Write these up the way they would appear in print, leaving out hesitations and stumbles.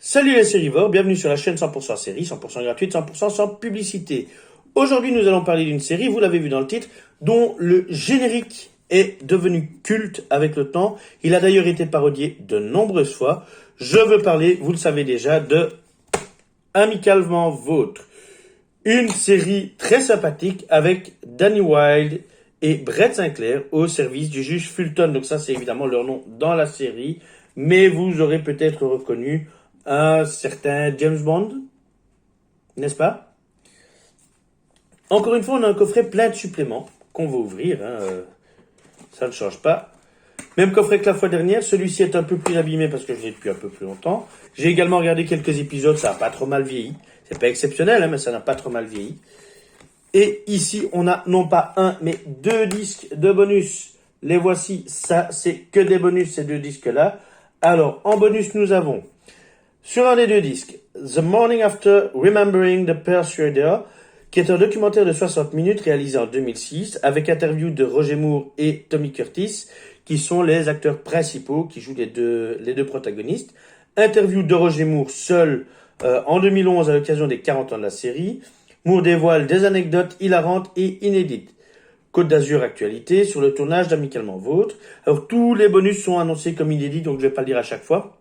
Salut les sérivores, bienvenue sur la chaîne 100% série, 100% gratuite, 100% sans publicité. Aujourd'hui, nous allons parler d'une série, vous l'avez vu dans le titre, dont le générique est devenu culte avec le temps. Il a d'ailleurs été parodié de nombreuses fois. Je veux parler, vous le savez déjà, de Amicalement Vôtre. Une série très sympathique avec Danny Wilde et Brett Sinclair au service du juge Fulton. Donc ça, c'est évidemment leur nom dans la série. Mais vous aurez peut-être reconnu un certain James Bond, n'est-ce pas? Encore une fois, on a un coffret plein de suppléments qu'on va ouvrir. Ça ne change pas. Même coffret que la fois dernière. Celui-ci est un peu plus abîmé parce que je l'ai depuis un peu plus longtemps. J'ai également regardé quelques épisodes. Ça n'a pas trop mal vieilli. C'est pas exceptionnel, mais ça n'a pas trop mal vieilli. Et ici, on a non pas un, mais deux disques de bonus. Les voici. Ça, c'est que des bonus, ces deux disques-là. Alors, en bonus, nous avons sur un des deux disques, The Morning After Remembering the Persuader, qui est un documentaire de 60 minutes réalisé en 2006 avec interview de Roger Moore et Tommy Curtis, qui sont les acteurs principaux qui jouent les deux protagonistes. Interview de Roger Moore seul en 2011 à l'occasion des 40 ans de la série. Moore dévoile des anecdotes hilarantes et inédites. Côte d'Azur actualité sur le tournage d'Amicalement Vôtre. Alors tous les bonus sont annoncés comme inédits, donc je ne vais pas le dire à chaque fois.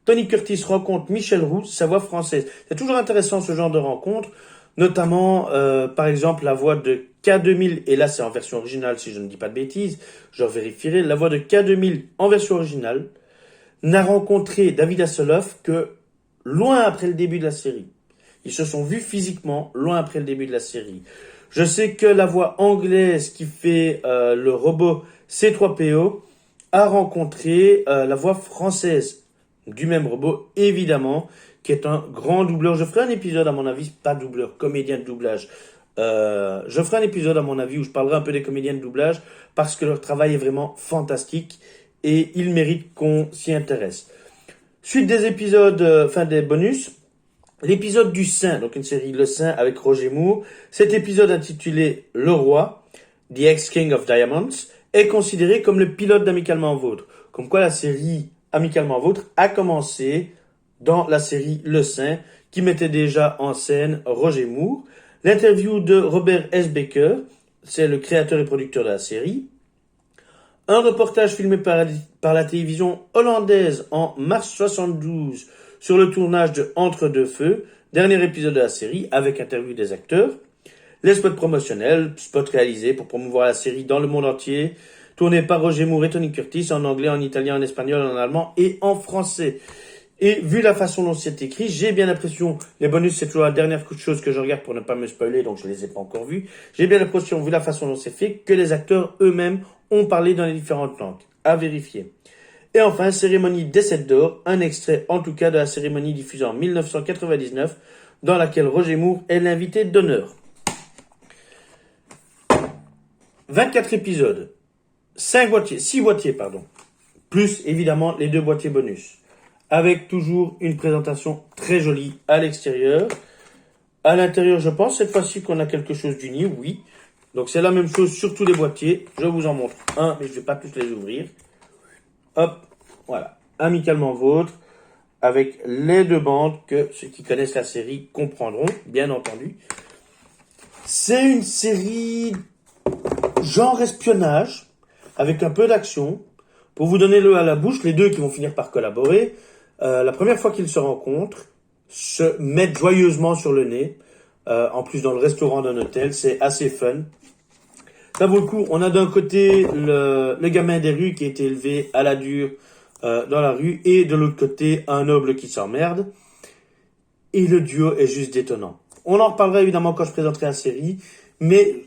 Tony Curtis rencontre Michel Roux, sa voix française. C'est toujours intéressant ce genre de rencontre, notamment par exemple la voix de K2000, et là c'est en version originale si je ne dis pas de bêtises, je vérifierai, la voix de K2000 en version originale n'a rencontré David Hasselhoff que loin après le début de la série. Ils se sont vus physiquement loin après le début de la série. Je sais que la voix anglaise qui fait le robot C3PO a rencontré la voix française du même robot, évidemment, qui est un grand doubleur. Je ferai un épisode, à mon avis, pas doubleur, comédien de doublage. Je ferai un épisode, à mon avis, où je parlerai un peu des comédiens de doublage, parce que leur travail est vraiment fantastique, et ils méritent qu'on s'y intéresse. Suite des épisodes, des bonus, l'épisode du Saint, donc une série Le Saint avec Roger Moore. Cet épisode intitulé Le Roi, The Ex-King of Diamonds, est considéré comme le pilote d'Amicalement Vôtre. Comme quoi la série Amicalement Vôtre a commencé dans la série Le Saint, qui mettait déjà en scène Roger Moore. L'interview de Robert S. Baker, c'est le créateur et producteur de la série. Un reportage filmé par la télévision hollandaise en mars 72 sur le tournage de Entre deux feux, dernier épisode de la série avec interview des acteurs. Les spots promotionnels, spots réalisés pour promouvoir la série dans le monde entier, tourné par Roger Moore et Tony Curtis en anglais, en italien, en espagnol, en allemand et en français. Et vu la façon dont c'est écrit, j'ai bien l'impression, les bonus c'est toujours la dernière chose que je regarde pour ne pas me spoiler, donc je les ai pas encore vus. J'ai bien l'impression, vu la façon dont c'est fait, que les acteurs eux-mêmes ont parlé dans les différentes langues. À vérifier. Et enfin, cérémonie des 7 d'or, un extrait en tout cas de la cérémonie diffusée en 1999, dans laquelle Roger Moore est l'invité d'honneur. 24 épisodes. 6 boîtiers, plus évidemment les 2 boîtiers bonus, avec toujours une présentation très jolie à l'extérieur. À l'intérieur, je pense cette fois-ci qu'on a quelque chose d'uni, oui. Donc c'est la même chose sur tous les boîtiers. Je vous en montre un, mais je ne vais pas tous les ouvrir. Hop, voilà, Amicalement Vôtre, avec les 2 bandes que ceux qui connaissent la série comprendront, bien entendu. C'est une série genre espionnage, avec un peu d'action. Pour vous donner l'eau à la bouche, les deux qui vont finir par collaborer, la première fois qu'ils se rencontrent, se mettent joyeusement sur le nez, en plus dans le restaurant d'un hôtel, c'est assez fun. Ça vaut le coup, on a d'un côté le gamin des rues qui a été élevé à la dure dans la rue, et de l'autre côté un noble qui s'emmerde. Et le duo est juste détonnant. On en reparlera évidemment quand je présenterai la série, mais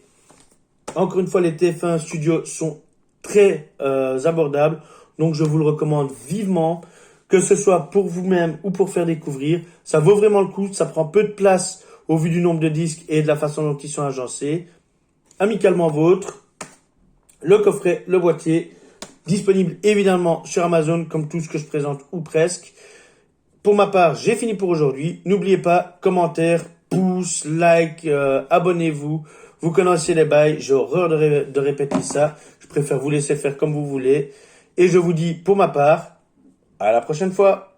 encore une fois, les TF1 Studios sont très abordables, donc je vous le recommande vivement, que ce soit pour vous-même ou pour faire découvrir. Ça vaut vraiment le coup, ça prend peu de place au vu du nombre de disques et de la façon dont ils sont agencés. Amicalement Vôtre, le coffret, le boîtier, disponible évidemment sur Amazon comme tout ce que je présente ou presque. Pour ma part, j'ai fini pour aujourd'hui. N'oubliez pas, commentaires, pouces, like, abonnez-vous. Vous connaissez les bails, j'ai horreur de répéter ça. Je préfère vous laisser faire comme vous voulez. Et je vous dis, pour ma part, à la prochaine fois.